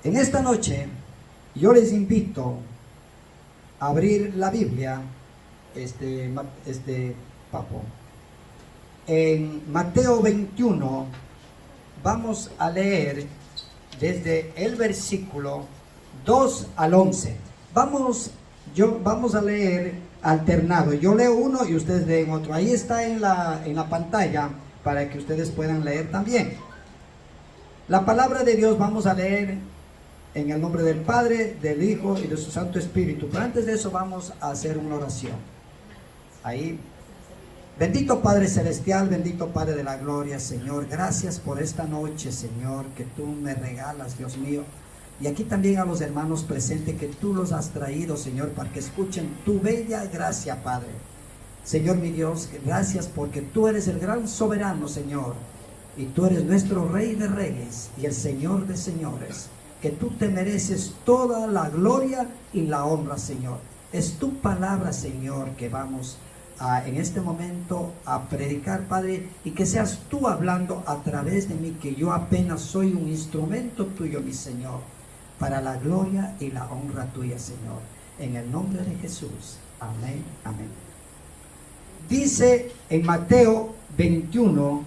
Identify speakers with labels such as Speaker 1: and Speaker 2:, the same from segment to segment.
Speaker 1: En esta noche yo les invito a abrir la Biblia, papo. En Mateo 21 vamos a leer desde el versículo 2 al 11. Vamos a leer alternado. Yo leo uno y ustedes leen otro. Ahí está en la pantalla para que ustedes puedan leer también. La palabra de Dios vamos a leer en el nombre del Padre, del Hijo y de su Santo Espíritu. Pero antes de eso vamos a hacer una oración. Ahí. Bendito Padre Celestial, bendito Padre de la Gloria, Señor. Gracias por esta noche, Señor, que tú me regalas, Dios mío. Y aquí también a los hermanos presentes que tú los has traído, Señor, para que escuchen tu bella gracia, Padre. Señor mi Dios, gracias porque tú eres el gran soberano, Señor. Y tú eres nuestro Rey de Reyes y el Señor de Señores. Que tú te mereces toda la gloria y la honra, Señor. Es tu palabra, Señor, que vamos en este momento a predicar, Padre, y que seas tú hablando a través de mí, que yo apenas soy un instrumento tuyo, mi Señor, para la gloria y la honra tuya, Señor. En el nombre de Jesús. Amén, amén. Dice en Mateo 21,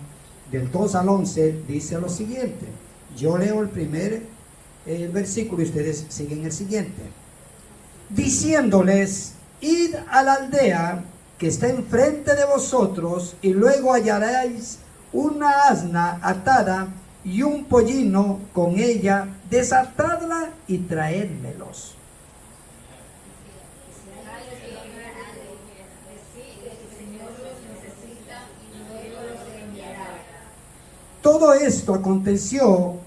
Speaker 1: del 2 al 11, dice lo siguiente. Yo leo el primer versículo y ustedes siguen el siguiente. Diciéndoles, id a la aldea que está enfrente de vosotros, y luego hallaréis una asna atada y un pollino con ella, desatadla y traédmelos. Todo esto aconteció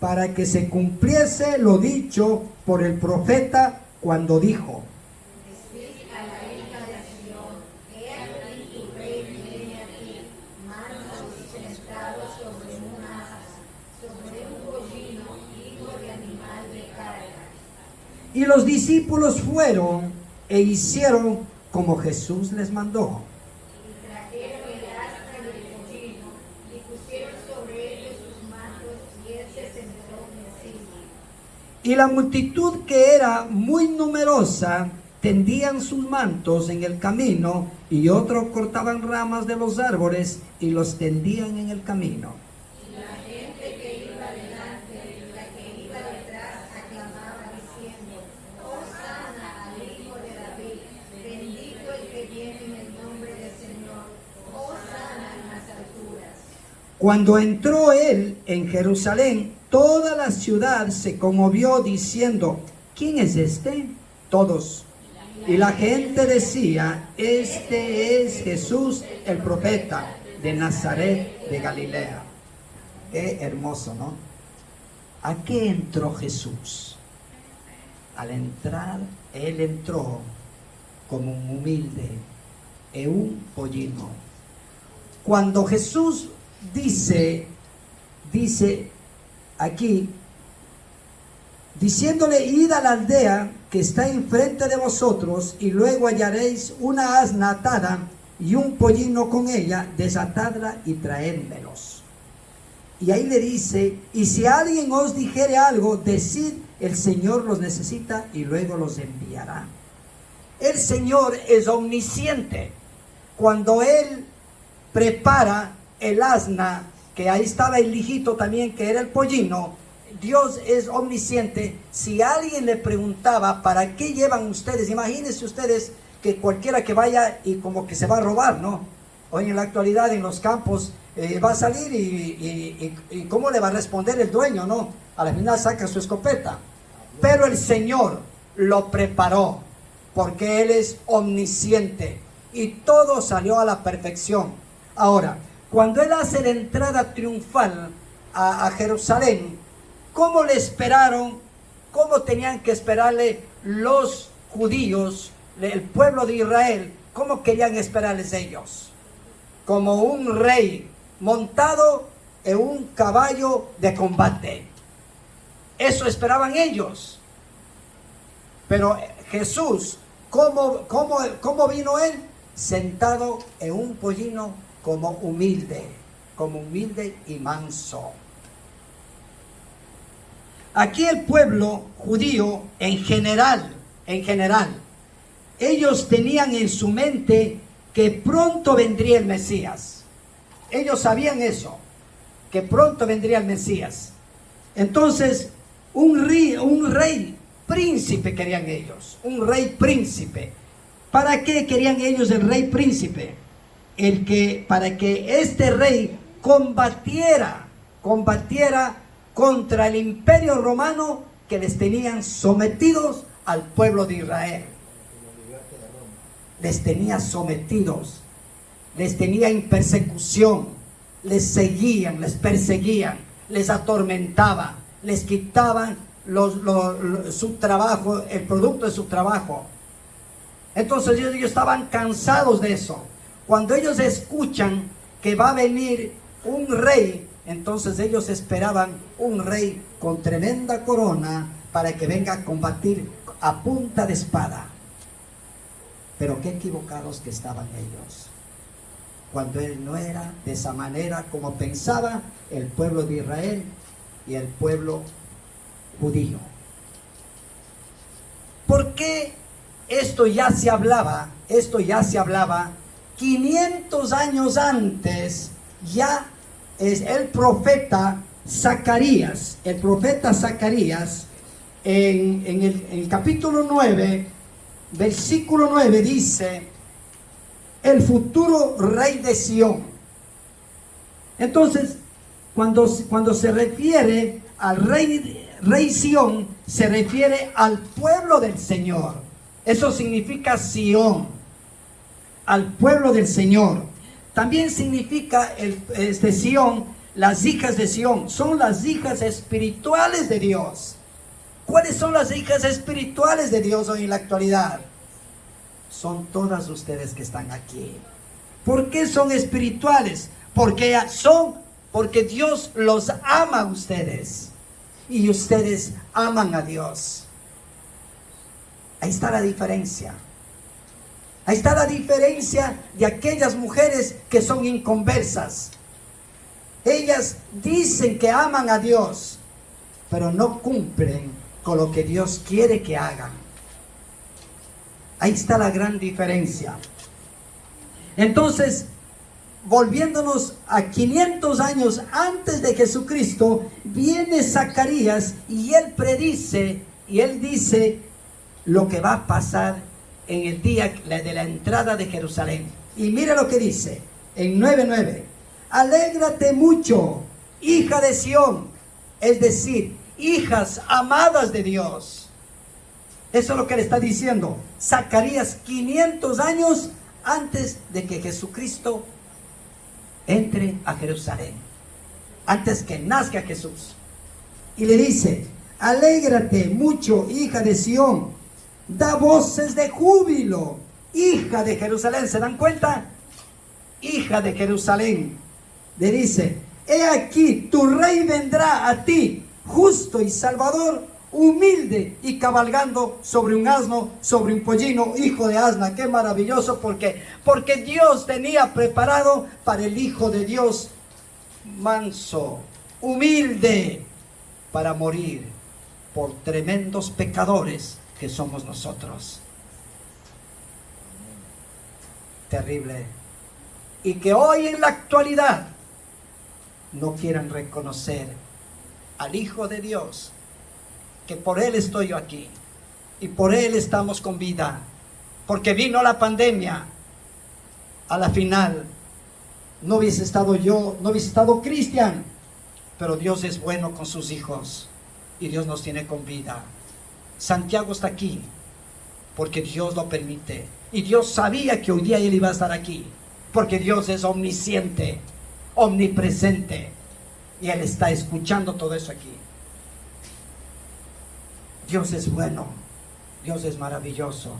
Speaker 1: para que se cumpliese lo dicho por el profeta cuando dijo: y los discípulos fueron e hicieron como Jesús les mandó.
Speaker 2: Y trajeron el asna y el pollino, y pusieron sobre ellos sus mantos, y él se sentó encima.
Speaker 1: Y la multitud, que era muy numerosa, tendían sus mantos en el camino, y otros cortaban ramas de los árboles y los tendían en el camino.
Speaker 2: Y la gente que iba delante y la que iba detrás aclamaba diciendo: Hosana al Hijo de David, bendito el que viene en el nombre del Señor, Hosana en las alturas.
Speaker 1: Cuando entró él en Jerusalén, toda la ciudad se conmovió diciendo: ¿quién es este? Todos. Y la gente decía: este es Jesús el profeta de Nazaret de Galilea. Qué hermoso, ¿no? ¿A qué entró Jesús? Al entrar, él entró como un humilde en un pollino. Cuando Jesús dice aquí, diciéndole: id a la aldea que está enfrente de vosotros, y luego hallaréis una asna atada y un pollino con ella, desatadla y traédmelos. Y ahí le dice: y si alguien os dijere algo, decid: el Señor los necesita y luego los enviará. El Señor es omnisciente. Cuando Él prepara el asna, que ahí estaba el hijito también, que era el pollino, Dios es omnisciente. Si alguien le preguntaba: ¿para qué llevan ustedes? Imagínense ustedes que cualquiera que vaya y como que se va a robar, ¿no? Hoy en la actualidad en los campos va a salir y ¿cómo le va a responder el dueño, no? A la final saca su escopeta. Pero el Señor lo preparó porque Él es omnisciente y todo salió a la perfección. Ahora, cuando Él hace la entrada triunfal a Jerusalén, ¿cómo le esperaron? ¿Cómo tenían que esperarle los judíos, el pueblo de Israel? ¿Cómo querían esperarles ellos? Como un rey montado en un caballo de combate. Eso esperaban ellos. Pero Jesús, ¿cómo vino Él? Sentado en un pollino como humilde y manso. aquí el pueblo judío en general, ellos tenían en su mente que pronto vendría el Mesías. Ellos sabían eso, que pronto vendría el Mesías. Entonces, un rey príncipe querían ellos, un rey príncipe. ¿Para qué querían ellos el rey príncipe? Para que este rey combatiera contra el imperio romano que les tenían sometidos al pueblo de Israel. Les tenía sometidos, les tenía en persecución, les seguían, les perseguían, les atormentaban, les quitaban su trabajo, el producto de su trabajo. Entonces ellos estaban cansados de eso. Cuando ellos escuchan que va a venir un rey, entonces ellos esperaban un rey con tremenda corona para que venga a combatir a punta de espada. Pero qué equivocados que estaban ellos, cuando él no era de esa manera como pensaba el pueblo de Israel y el pueblo judío. ¿Por qué esto ya se hablaba? 500 años antes, ya es el profeta Zacarías. El profeta Zacarías en el capítulo 9, versículo 9 dice: el futuro rey de Sión. Entonces, cuando se refiere al rey Sión, se refiere al pueblo del Señor. Eso significa Sión, al pueblo del Señor. También significa Sión, las hijas de Sión, son las hijas espirituales de Dios. ¿Cuáles son las hijas espirituales de Dios hoy en la actualidad? Son todas ustedes que están aquí. ¿Por qué son espirituales? Porque Dios los ama a ustedes y ustedes aman a Dios. Ahí está la diferencia. Ahí está la diferencia de aquellas mujeres que son inconversas. Ellas dicen que aman a Dios, pero no cumplen con lo que Dios quiere que hagan. Ahí está la gran diferencia. Entonces, volviéndonos a 500 años antes de Jesucristo, viene Zacarías y él predice, y él dice lo que va a pasar en el día de la entrada de Jerusalén. Y mira lo que dice en 9:9: alégrate mucho, hija de Sión, es decir, hijas amadas de Dios. Eso es lo que le está diciendo Zacarías 500 años antes de que Jesucristo entre a Jerusalén, antes que nazca Jesús. Y le dice: alégrate mucho, hija de Sión, da voces de júbilo, hija de Jerusalén. ¿Se dan cuenta? Hija de Jerusalén. Le dice: he aquí, tu rey vendrá a ti, justo y salvador, humilde y cabalgando sobre un asno, sobre un pollino, hijo de asna. Qué maravilloso, porque Dios tenía preparado para el Hijo de Dios manso, humilde, para morir por tremendos pecadores que somos nosotros. Terrible. Y que hoy en la actualidad no quieran reconocer al Hijo de Dios, que por Él estoy yo aquí y por Él estamos con vida, porque vino la pandemia. A la final no hubiese estado yo, no hubiese estado Cristian, pero Dios es bueno con sus hijos y Dios nos tiene con vida. Santiago está aquí porque Dios lo permite, y Dios sabía que hoy día él iba a estar aquí, porque Dios es omnisciente, omnipresente, y Él está escuchando todo eso aquí. Dios es bueno, Dios es maravilloso.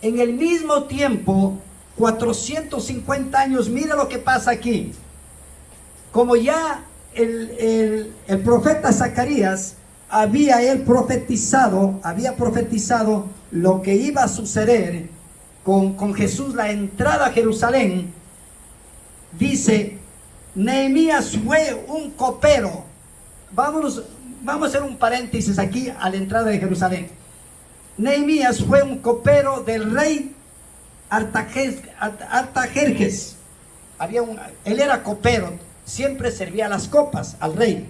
Speaker 1: En el mismo tiempo, 450 años, mira lo que pasa aquí. Como ya el profeta Zacarías había profetizado lo que iba a suceder con Jesús, la entrada a Jerusalén. Dice: Nehemías fue un copero vamos a hacer un paréntesis aquí a la entrada de Jerusalén. Nehemías fue un copero del rey Artajerjes. Él era copero, siempre servía las copas al rey.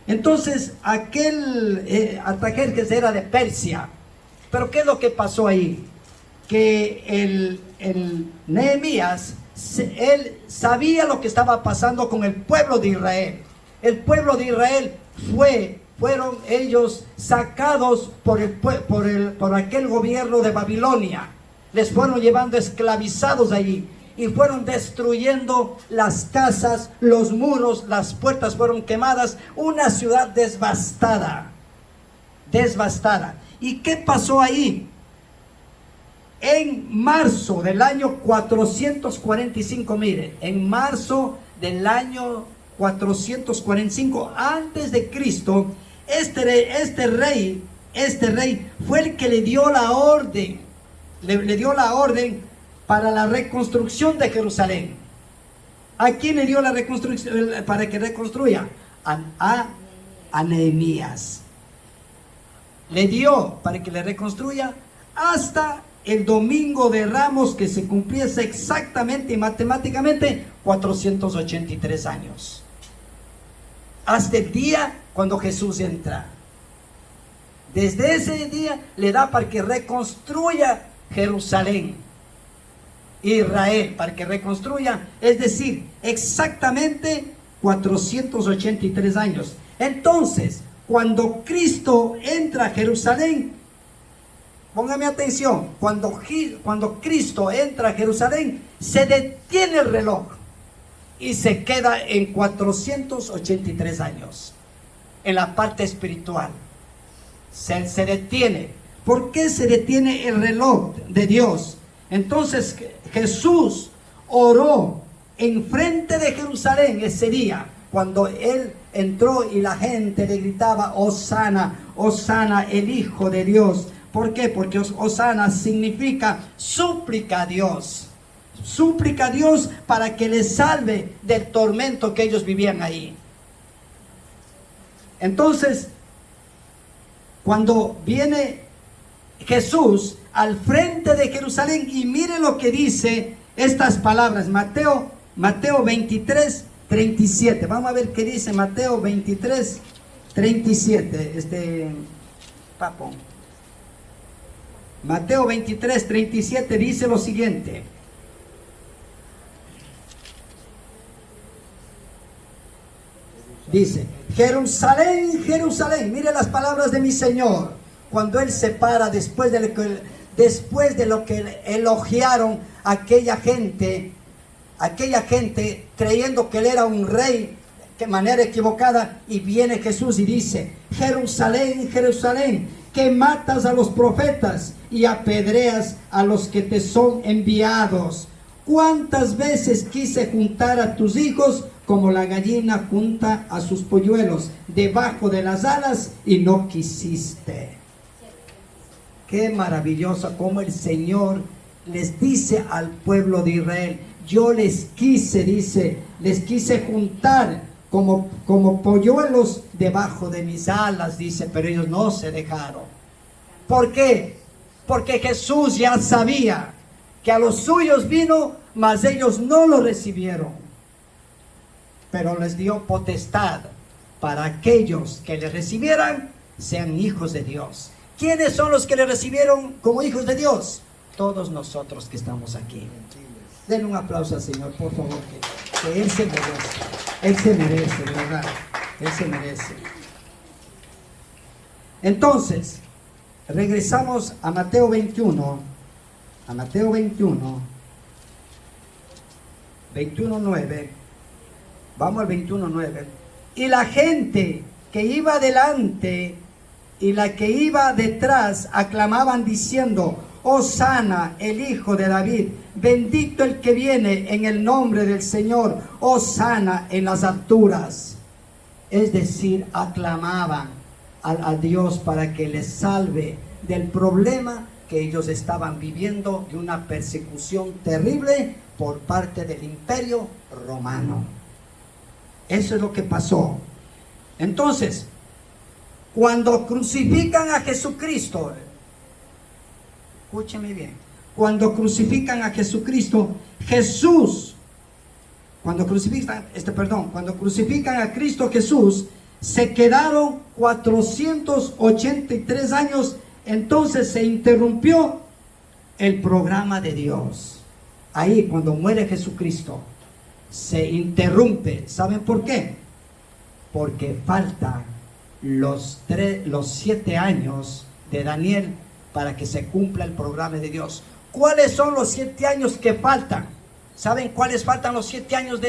Speaker 1: Entonces, aquel Artajerjes era de Persia. Pero ¿qué es lo que pasó ahí? Que el Nehemías, él sabía lo que estaba pasando con el pueblo de Israel. El pueblo de Israel fueron ellos sacados por aquel gobierno de Babilonia. Les fueron llevando esclavizados allí y fueron destruyendo las casas, los muros, las puertas fueron quemadas, una ciudad devastada. ¿Y qué pasó ahí? En marzo del año 445, mire, en marzo del año 445 antes de Cristo, este rey fue el que le dio la orden, le dio la orden para la reconstrucción de Jerusalén. ¿A quién le dio la reconstrucción para que reconstruya? A Nehemías. Le dio para que le reconstruya hasta el domingo de Ramos, que se cumpliese exactamente y matemáticamente 483 años. Hasta el día cuando Jesús entra. Desde ese día le da para que reconstruya Jerusalén, Israel, para que reconstruya, es decir, exactamente 483 años. Entonces, cuando Cristo entra a Jerusalén, póngame atención, cuando Cristo entra a Jerusalén, se detiene el reloj y se queda en 483 años. En la parte espiritual se detiene. ¿Por qué se detiene el reloj de Dios? Entonces Jesús oró enfrente de Jerusalén ese día, cuando Él entró y la gente le gritaba: Hosana, Hosana, el Hijo de Dios. ¿Por qué? Porque Hosana significa súplica a Dios. Súplica a Dios para que les salve del tormento que ellos vivían ahí. Entonces, cuando viene Jesús al frente de Jerusalén, y mire lo que dice estas palabras, Mateo 23, 37. Vamos a ver qué dice Mateo 23, 37. Papo. Mateo 23, 37 dice lo siguiente. Dice: Jerusalén, Jerusalén, mire las palabras de mi Señor, cuando Él se para después de lo que elogiaron aquella gente creyendo que Él era un rey de manera equivocada, y viene Jesús y dice: Jerusalén, Jerusalén, que matas a los profetas y apedreas a los que te son enviados. ¿Cuántas veces quise juntar a tus hijos como la gallina junta a sus polluelos debajo de las alas, y no quisiste? Qué maravilloso como el Señor les dice al pueblo de Israel: yo les quise, dice, les quise juntar como polluelos debajo de mis alas, dice, pero ellos no se dejaron. ¿Por qué? Porque Jesús ya sabía que a los suyos vino, mas ellos no lo recibieron. Pero les dio potestad para aquellos que le recibieran, sean hijos de Dios. ¿Quiénes son los que le recibieron como hijos de Dios? Todos nosotros que estamos aquí. Den un aplauso al Señor, por favor, que Él se merece. Él se merece, de verdad. Él se merece. Entonces, regresamos a Mateo 21. A Mateo 21. 21:9. Vamos al 21:9. Y la gente que iba delante y la que iba detrás aclamaban diciendo: Hosana, el Hijo de David, bendito el que viene en el nombre del Señor, Hosana en las alturas. Es decir, aclamaban a Dios para que les salve del problema que ellos estaban viviendo, de una persecución terrible por parte del Imperio Romano. Eso es lo que pasó. Entonces, cuando crucifican a Jesucristo, escúcheme bien, cuando crucifican a Jesucristo, cuando crucifican a Cristo Jesús, se quedaron 483 años, entonces se interrumpió el programa de Dios. Ahí, cuando muere Jesucristo, se interrumpe. ¿Saben por qué? Porque faltan los 7 años de Daniel para que se cumpla el programa de Dios. ¿Cuáles son los 7 años que faltan? ¿Saben cuáles faltan los 7 años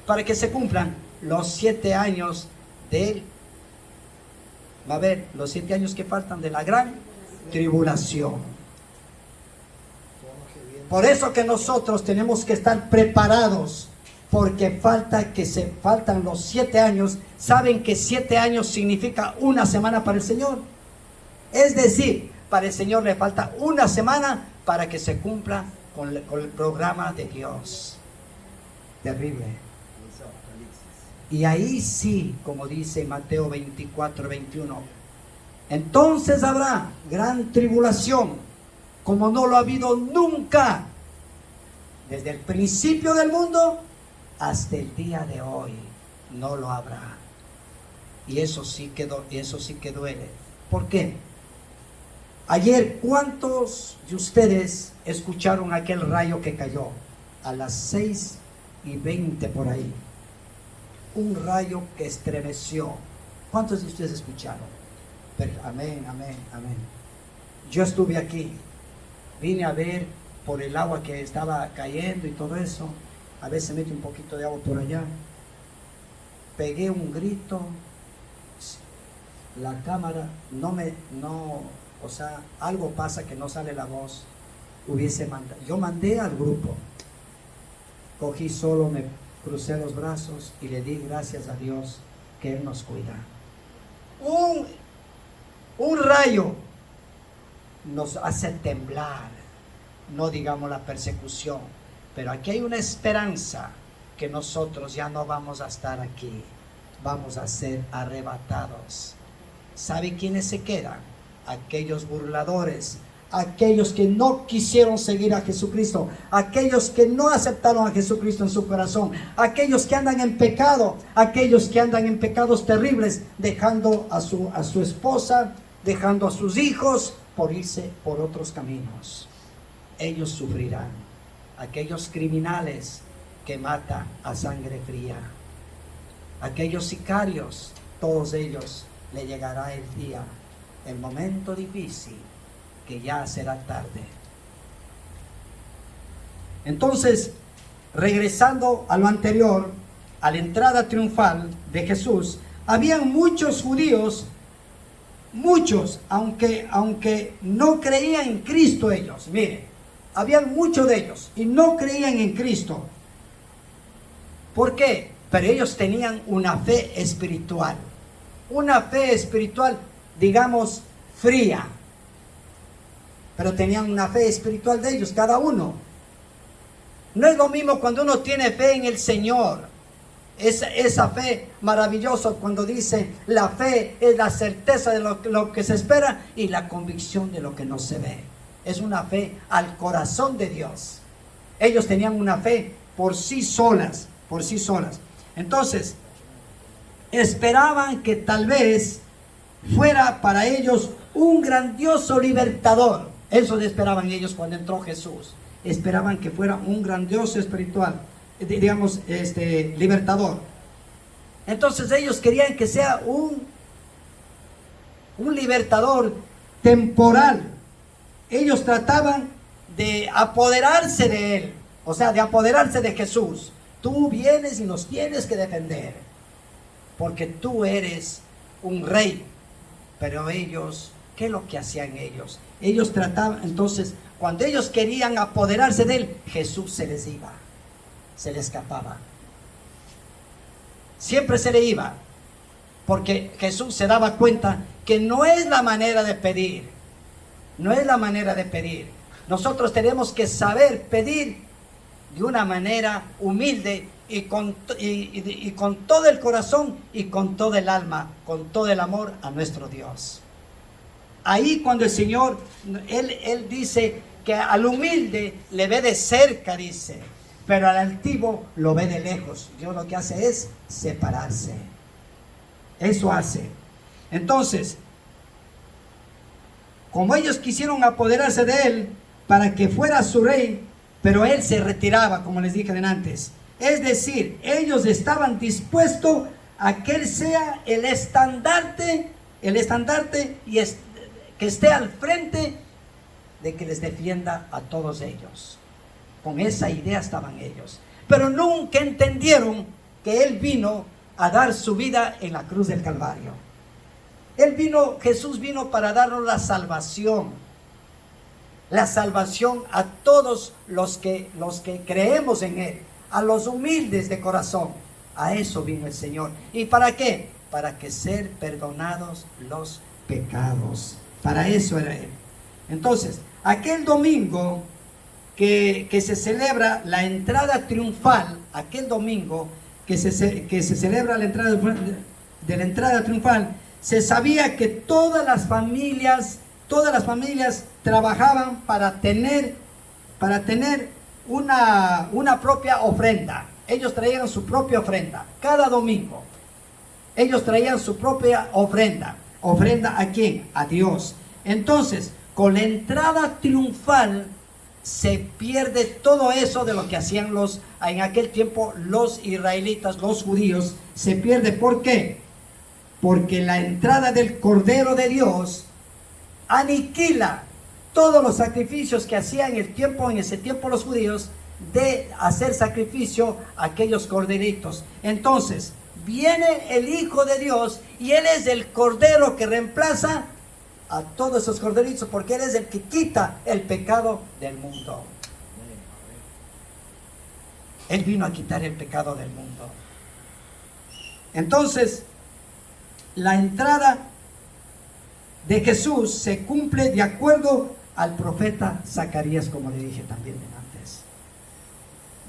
Speaker 1: para que se cumplan? Los 7 años los 7 años que faltan de la gran tribulación. Por eso que nosotros tenemos que estar preparados, porque faltan los 7 años. ¿Saben que 7 años significa una semana para el Señor? Es decir, para el Señor le falta una semana para que se cumpla con el programa de Dios. Terrible. Y ahí sí, como dice Mateo 24, 21, entonces habrá gran tribulación, como no lo ha habido nunca, desde el principio del mundo hasta el día de hoy, no lo habrá. Y eso sí que duele. ¿Por qué? Ayer, ¿cuántos de ustedes escucharon aquel rayo que cayó a las 6:20 por ahí? Un rayo que estremeció. ¿Cuántos de ustedes escucharon? Pero, amén. Yo estuve aquí, vine a ver por el agua que estaba cayendo y todo eso. A veces mete un poquito de agua por allá. Pegué un grito. La cámara algo pasa que no sale la voz. Yo mandé al grupo. Cogí solo, me crucé los brazos y le di gracias a Dios que Él nos cuida. Un rayo nos hace temblar, no digamos la persecución, pero aquí hay una esperanza que nosotros ya no vamos a estar aquí, vamos a ser arrebatados. ¿Sabe quiénes se quedan? Aquellos burladores, aquellos que no quisieron seguir a Jesucristo, aquellos que no aceptaron a Jesucristo en su corazón, aquellos que andan en pecado, aquellos que andan en pecados terribles, dejando a su esposa, dejando a sus hijos por irse por otros caminos. Ellos sufrirán. Aquellos criminales que matan a sangre fría, aquellos sicarios, todos ellos le llegará el día, el momento difícil, que ya será tarde. Entonces, regresando a lo anterior, a la entrada triunfal de Jesús, habían muchos judíos, aunque no creían en Cristo ellos. Miren, habían muchos de ellos y no creían en Cristo. ¿Por qué? Pero ellos tenían una fe espiritual, digamos, fría. Pero tenían una fe espiritual de ellos, cada uno. No es lo mismo cuando uno tiene fe en el Señor. Esa fe maravillosa, cuando dice la fe es la certeza de lo que se espera y la convicción de lo que no se ve. Es una fe al corazón de Dios. Ellos tenían una fe por sí solas. Entonces, esperaban que tal vez fuera para ellos un grandioso libertador. Eso esperaban ellos cuando entró Jesús. Esperaban que fuera un grandioso libertador. Entonces ellos querían que sea un libertador temporal. Ellos trataban de apoderarse de él, o sea, de apoderarse de Jesús. Tú vienes y nos tienes que defender, porque tú eres un rey. Pero ellos, ¿qué es lo que hacían ellos? Ellos trataban, entonces, cuando ellos querían apoderarse de él, Jesús se les iba, se le escapaba. Siempre se le iba, porque Jesús se daba cuenta que no es la manera de pedir. Nosotros tenemos que saber pedir de una manera humilde y con todo el corazón y con todo el alma, con todo el amor a nuestro Dios. Ahí cuando el Señor, Él dice que al humilde le ve de cerca, dice, pero al altivo lo ve de lejos. Dios lo que hace es separarse. Eso hace. Entonces, como ellos quisieron apoderarse de Él para que fuera su rey, pero Él se retiraba, como les dije antes. Es decir, ellos estaban dispuestos a que Él sea el estandarte y que esté al frente de que les defienda a todos ellos. Con esa idea estaban ellos. Pero nunca entendieron que Él vino a dar su vida en la cruz del Calvario. Jesús vino para darnos la salvación a todos los que creemos en Él, a los humildes de corazón. A eso vino el Señor. ¿Y para qué? Para que ser perdonados los pecados. Para eso era Él. Entonces, aquel domingo que se celebra la entrada triunfal, aquel domingo que se celebra la entrada de la entrada triunfal, se sabía que todas las familias trabajaban para tener una propia ofrenda. Ellos traían su propia ofrenda. Cada domingo ellos traían su propia ofrenda. ¿Ofrenda a quién? A Dios. Entonces, con la entrada triunfal se pierde todo eso de lo que hacían en aquel tiempo los israelitas, los judíos. Se pierde. ¿Por qué? Porque la entrada del Cordero de Dios aniquila todos los sacrificios que hacían en ese tiempo los judíos, de hacer sacrificio a aquellos corderitos. Entonces viene el Hijo de Dios y Él es el Cordero que reemplaza a todos esos corderitos, porque Él es el que quita el pecado del mundo. Él vino a quitar el pecado del mundo. Entonces, la entrada de Jesús se cumple de acuerdo al profeta Zacarías, como le dije también antes.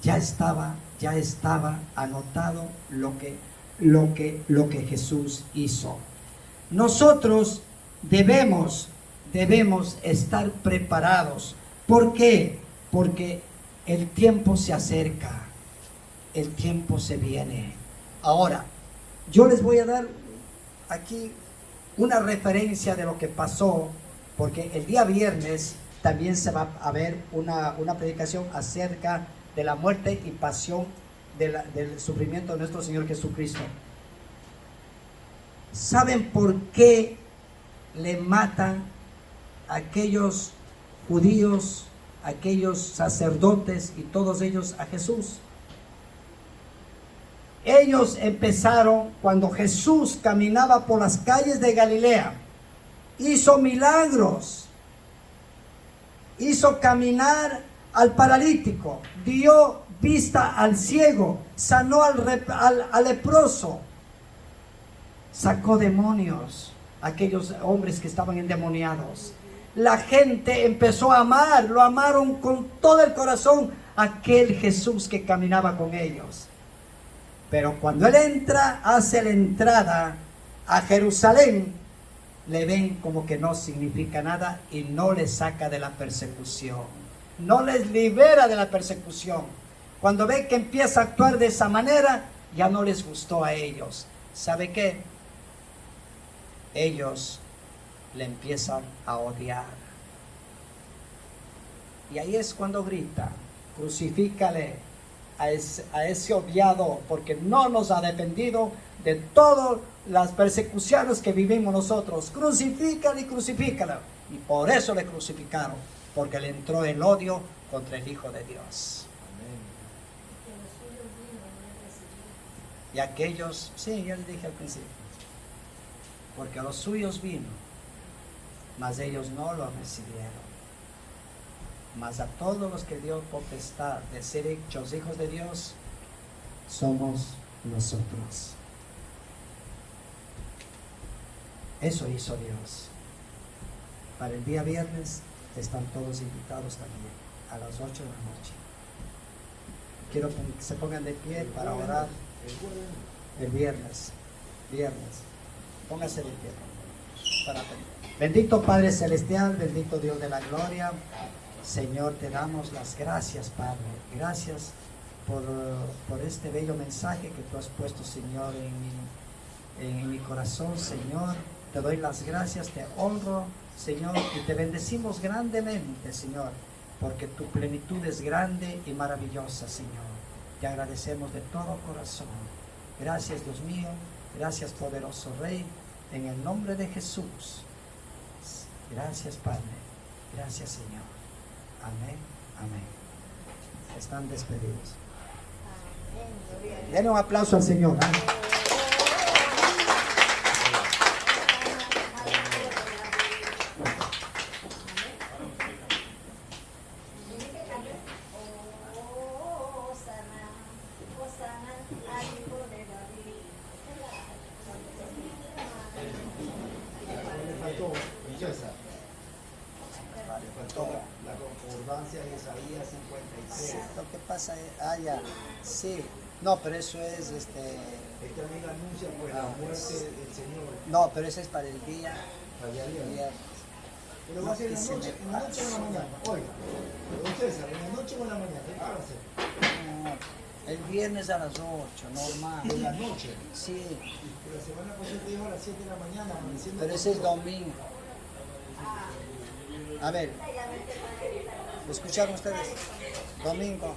Speaker 1: Ya estaba anotado lo que Jesús hizo. Nosotros debemos estar preparados. ¿Por qué? Porque el tiempo se acerca, el tiempo se viene. Ahora, yo les voy a dar aquí una referencia de lo que pasó, porque el día viernes también se va a ver una predicación acerca de la muerte y pasión del sufrimiento de nuestro Señor Jesucristo. ¿Saben por qué le matan a aquellos judíos, a aquellos sacerdotes y todos ellos a Jesús? Ellos empezaron cuando Jesús caminaba por las calles de Galilea. Hizo milagros, hizo caminar al paralítico, dio vista al ciego, sanó al leproso, sacó demonios, aquellos hombres que estaban endemoniados. La gente empezó a amar, lo amaron con todo el corazón, aquel Jesús que caminaba con ellos. Pero cuando Él hace la entrada a Jerusalén, le ven como que no significa nada y no les saca de la persecución, no les libera de la persecución. Cuando ve que empieza a actuar de esa manera, ya no les gustó a ellos. ¿Sabe qué? Ellos le empiezan a odiar. Y ahí es cuando grita: crucifícale a ese odiado, porque no nos ha defendido de todas las persecuciones que vivimos nosotros. Crucifícale y crucifícala. Y por eso le crucificaron, porque le entró el odio contra el Hijo de Dios. Y aquellos, sí, ya les dije al principio, porque a los suyos vino, mas ellos no lo recibieron. Mas a todos los que dio potestad de ser hechos hijos de Dios, somos nosotros. Eso hizo Dios. Para el día viernes están todos invitados también, a las 8 de la noche. Quiero que se pongan de pie para orar el viernes. Pónganse de pie. Para pedir. Bendito Padre Celestial, bendito Dios de la gloria. Señor, te damos las gracias, Padre. Gracias por este bello mensaje que tú has puesto, Señor, en mi corazón, Señor. Te doy las gracias, te honro, Señor, y te bendecimos grandemente, Señor, porque tu plenitud es grande y maravillosa, Señor. Te agradecemos de todo corazón. Gracias, Dios mío. Gracias, poderoso Rey. En el nombre de Jesús. Gracias, Padre. Gracias, Señor. Amén. Amén. Están despedidos. Denle un aplauso al Señor.
Speaker 3: La concordancia de Isaías 56.
Speaker 1: Lo que pasa es, ya, sí, no, pero eso es,
Speaker 3: Este también anuncia pues la muerte del Señor.
Speaker 1: no, pero eso es para el día,
Speaker 3: Para el día.
Speaker 1: viernes.
Speaker 3: Pero va a ser en la noche o en la mañana. Oiga, don César, en la noche o en la mañana. ¿Qué va a hacer?
Speaker 1: No, el viernes a las 8, normal.
Speaker 3: En la noche.
Speaker 1: Sí,
Speaker 3: Y la semana pasada te dijo a las 7 de la mañana. Amaneciendo
Speaker 1: pero ese es domingo. A ver, ¿lo escucharon ustedes? Domingo.